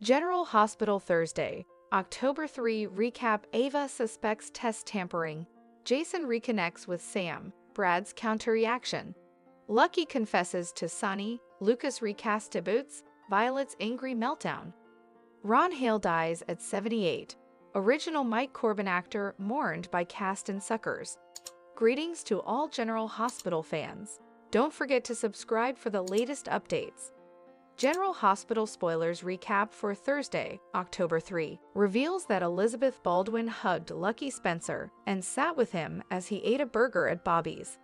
General Hospital Thursday, October 3 recap. Ava suspects test tampering. Jason reconnects with Sam. Brad's counterreaction. Lucky confesses to Sonny. Lucas recast debuts. Violet's angry meltdown. Ron Hale dies at 78. Original Mike Corbin actor mourned by cast and suckers. Greetings to all General Hospital fans. Don't forget to subscribe for the latest updates. General Hospital spoilers recap for Thursday, October 3, reveals that Elizabeth Baldwin hugged Lucky Spencer and sat with him as he ate a burger at Bobby's.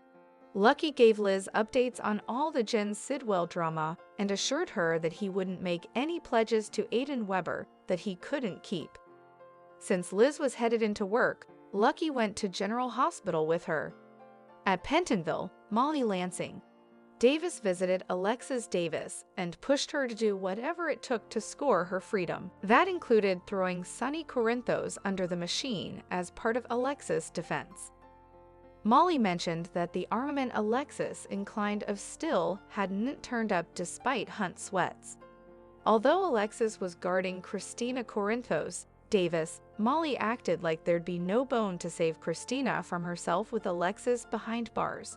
Lucky gave Liz updates on all the Jen Sidwell drama and assured her that he wouldn't make any pledges to Aiden Weber that he couldn't keep. Since Liz was headed into work, Lucky went to General Hospital with her. At Pentonville, Molly Lansing Davis visited Alexis Davis and pushed her to do whatever it took to score her freedom. That included throwing Sonny Corinthos under the machine as part of Alexis' defense. Molly mentioned that the armament Alexis inclined of still hadn't turned up despite Hunt's sweats. Although Alexis was guarding Christina Corinthos, Molly acted like there'd be no bone to save Christina from herself with Alexis behind bars.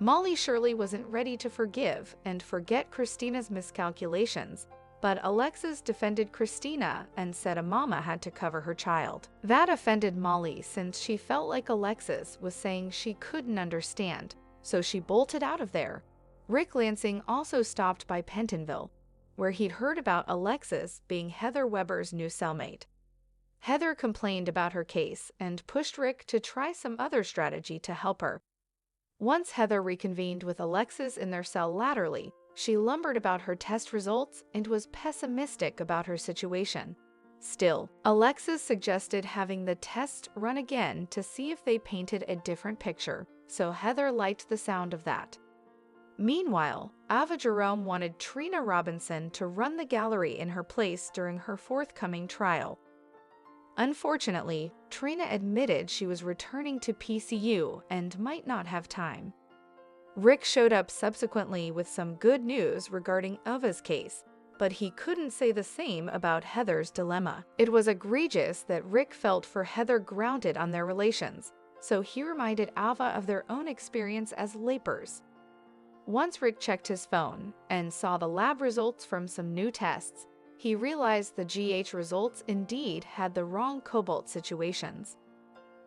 Molly surely wasn't ready to forgive and forget Christina's miscalculations, but Alexis defended Christina and said a mama had to cover her child. That offended Molly since she felt like Alexis was saying she couldn't understand, so she bolted out of there. Rick Lansing also stopped by Pentonville, where he'd heard about Alexis being Heather Weber's new cellmate. Heather complained about her case and pushed Rick to try some other strategy to help her. Once Heather reconvened with Alexis in their cell laterally, she lumbered about her test results and was pessimistic about her situation. Still, Alexis suggested having the test run again to see if they painted a different picture, so Heather liked the sound of that. Meanwhile, Ava Jerome wanted Trina Robinson to run the gallery in her place during her forthcoming trial. Unfortunately, Trina admitted she was returning to PCU and might not have time. Rick showed up subsequently with some good news regarding Ava's case, but he couldn't say the same about Heather's dilemma. It was egregious that Rick felt for Heather grounded on their relations, so he reminded Ava of their own experience as lapers. Once Rick checked his phone and saw the lab results from some new tests, he realized the GH results indeed had the wrong cobalt situations.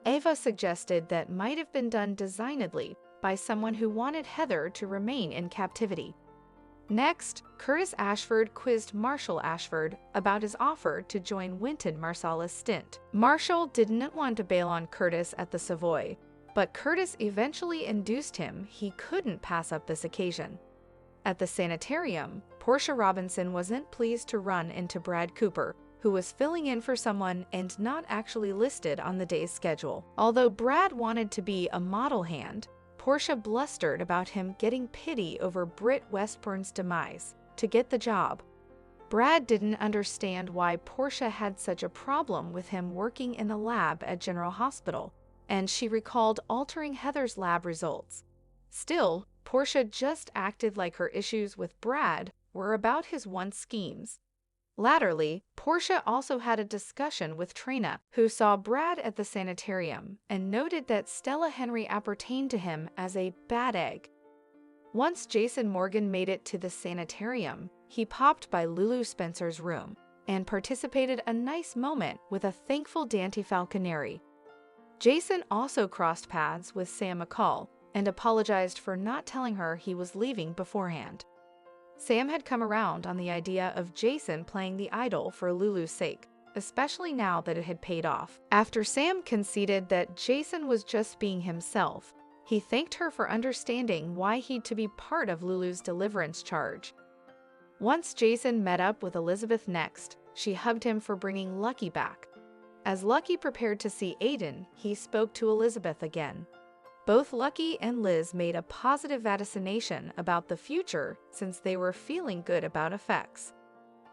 Ava suggested that might have been done designedly by someone who wanted Heather to remain in captivity. Next, Curtis Ashford quizzed Marshall Ashford about his offer to join Wynton Marsala's stint. Marshall didn't want to bail on Curtis at the Savoy, but Curtis eventually induced him he couldn't pass up this occasion. At the sanitarium, Portia Robinson wasn't pleased to run into Brad Cooper, who was filling in for someone and not actually listed on the day's schedule. Although Brad wanted to be a model hand, Portia blustered about him getting pity over Britt Westburn's demise to get the job. Brad didn't understand why Portia had such a problem with him working in the lab at General Hospital, and she recalled altering Heather's lab results. Still, Portia just acted like her issues with Brad were about his once schemes. Latterly, Portia also had a discussion with Trina, who saw Brad at the sanitarium and noted that Stella Henry appertained to him as a bad egg. Once Jason Morgan made it to the sanitarium, he popped by Lulu Spencer's room and participated a nice moment with a thankful Dante Falconeri. Jason also crossed paths with Sam McCall and apologized for not telling her he was leaving beforehand. Sam had come around on the idea of Jason playing the idol for Lulu's sake, especially now that it had paid off. After Sam conceded that Jason was just being himself, he thanked her for understanding why he'd to be part of Lulu's deliverance charge. Once Jason met up with Elizabeth next, she hugged him for bringing Lucky back. As Lucky prepared to see Aiden, he spoke to Elizabeth again. Both Lucky and Liz made a positive vaticination about the future since they were feeling good about effects.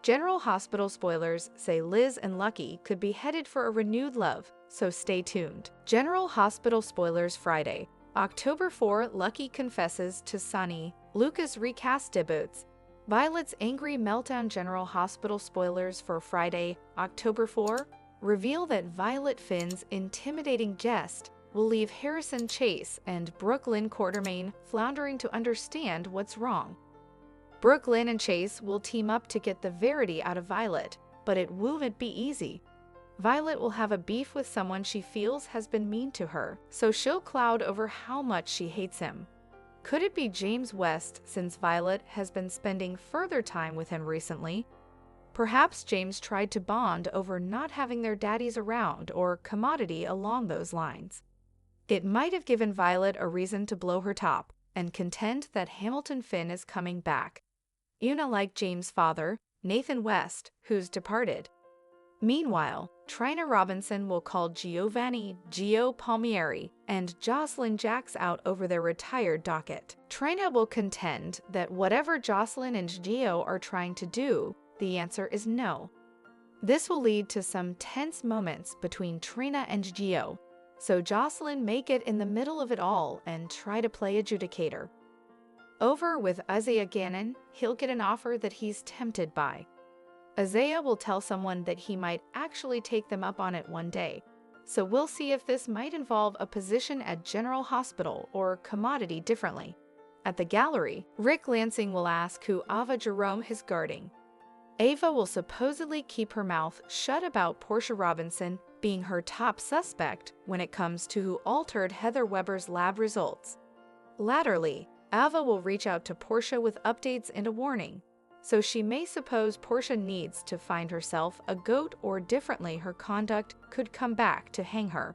General Hospital spoilers say Liz and Lucky could be headed for a renewed love, so stay tuned. General Hospital spoilers Friday, October 4. Lucky confesses to Sonny. Lucas recast debuts. Violet's angry meltdown. General Hospital spoilers for Friday, October 4, reveal that Violet Finn's intimidating jest will leave Harrison Chase and Brooklyn Quartermain floundering to understand what's wrong. Brooklyn and Chase will team up to get the verity out of Violet, but it won't be easy. Violet will have a beef with someone she feels has been mean to her, so she'll cloud over how much she hates him. Could it be James West, since Violet has been spending further time with him recently? Perhaps James tried to bond over not having their daddies around or commodity along those lines. It might have given Violet a reason to blow her top and contend that Hamilton Finn is coming back. Like James' father, Nathan West, who's departed. Meanwhile, Trina Robinson will call Giovanni Gio Palmieri and Jocelyn Jacks out over their retired docket. Trina will contend that whatever Jocelyn and Gio are trying to do, the answer is no. This will lead to some tense moments between Trina and Gio, so Jocelyn may get in the middle of it all and try to play adjudicator. Over with Isaiah Gannon, he'll get an offer that he's tempted by. Isaiah will tell someone that he might actually take them up on it one day, so we'll see if this might involve a position at General Hospital or commodity differently. At the gallery, Rick Lansing will ask who Ava Jerome is guarding. Ava will supposedly keep her mouth shut about Portia Robinson being her top suspect when it comes to who altered Heather Weber's lab results. Latterly, Ava will reach out to Portia with updates and a warning, so she may suppose Portia needs to find herself a goat or differently her conduct could come back to hang her.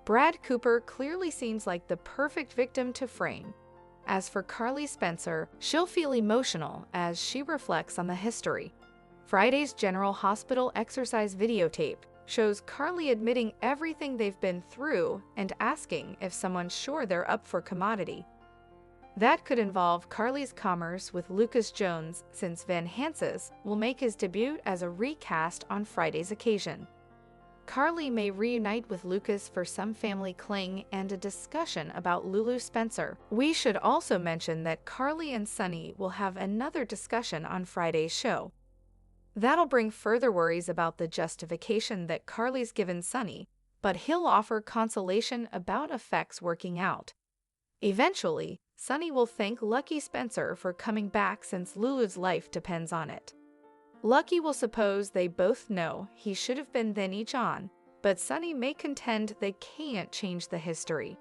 Brad Cooper clearly seems like the perfect victim to frame. As for Carly Spencer, she'll feel emotional as she reflects on the history. Friday's General Hospital exercise videotape shows Carly admitting everything they've been through and asking if someone's sure they're up for commodity. That could involve Carly's commerce with Lucas Jones, since Van Hanses will make his debut as a recast on Friday's occasion. Carly may reunite with Lucas for some family cling and a discussion about Lulu Spencer. We should also mention that Carly and Sonny will have another discussion on Friday's show. That'll bring further worries about the justification that Carly's given Sonny, but he'll offer consolation about effects working out. Eventually, Sonny will thank Lucky Spencer for coming back since Lulu's life depends on it. Lucky will suppose they both know he should have been then each on, but Sonny may contend they can't change the history.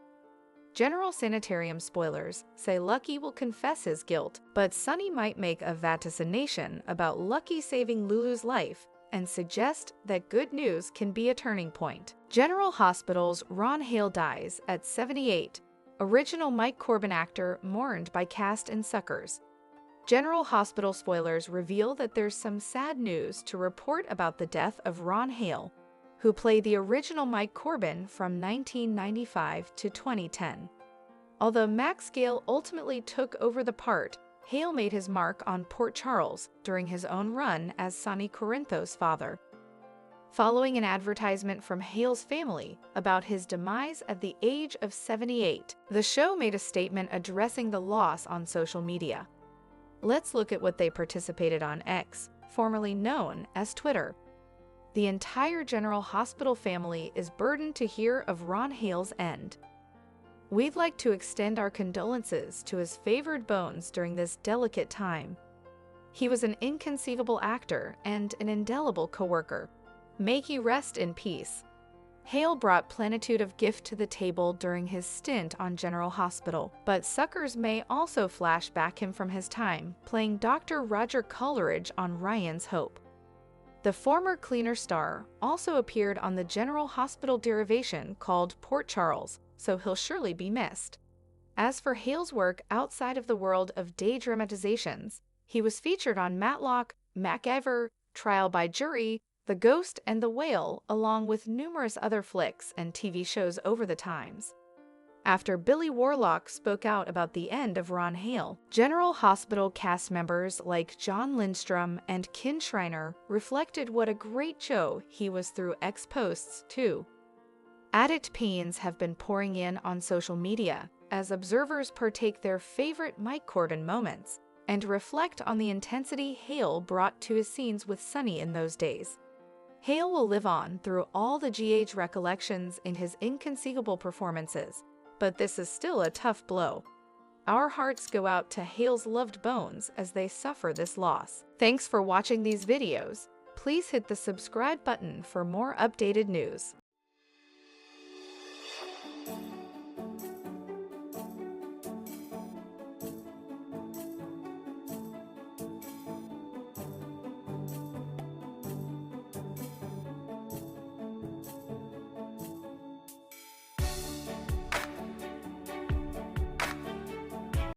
General Sanitarium spoilers say Lucky will confess his guilt, but Sonny might make a vaticination about Lucky saving Lulu's life and suggest that good news can be a turning point. General Hospital's Ron Hale dies at 78. Original Mike Corbin actor mourned by cast and suckers. General Hospital spoilers reveal that there's some sad news to report about the death of Ron Hale, who played the original Mike Corbin from 1995 to 2010. Although Max Gale ultimately took over the part, Hale made his mark on Port Charles during his own run as Sonny Corinthos' father. Following an advertisement from Hale's family about his demise at the age of 78, the show made a statement addressing the loss on social media. Let's look at what they participated on X, formerly known as Twitter. The entire General Hospital family is burdened to hear of Ron Hale's end. We'd like to extend our condolences to his favored bones during this delicate time. He was an inconceivable actor and an indelible coworker. May he rest in peace. Hale brought plenitude of gift to the table during his stint on General Hospital, but suckers may also flash back him from his time playing Dr. Roger Coleridge on Ryan's Hope. The former cleaner star also appeared on the General Hospital derivation called Port Charles, so he'll surely be missed. As for Hale's work outside of the world of day dramatizations, he was featured on Matlock, MacGyver, Trial by Jury, The Ghost and the Whale, along with numerous other flicks and TV shows over the times. After Billy Warlock spoke out about the end of Ron Hale, General Hospital cast members like John Lindstrom and Ken Schreiner reflected what a great show he was through X posts too. Addict pains have been pouring in on social media as observers partake their favorite Mike Corden moments, and reflect on the intensity Hale brought to his scenes with Sunny in those days. Hale will live on through all the GH recollections in his inconceivable performances, but this is still a tough blow. Our hearts go out to Hale's loved bones as they suffer this loss. Thanks for watching these videos. Please hit the subscribe button for more updated news.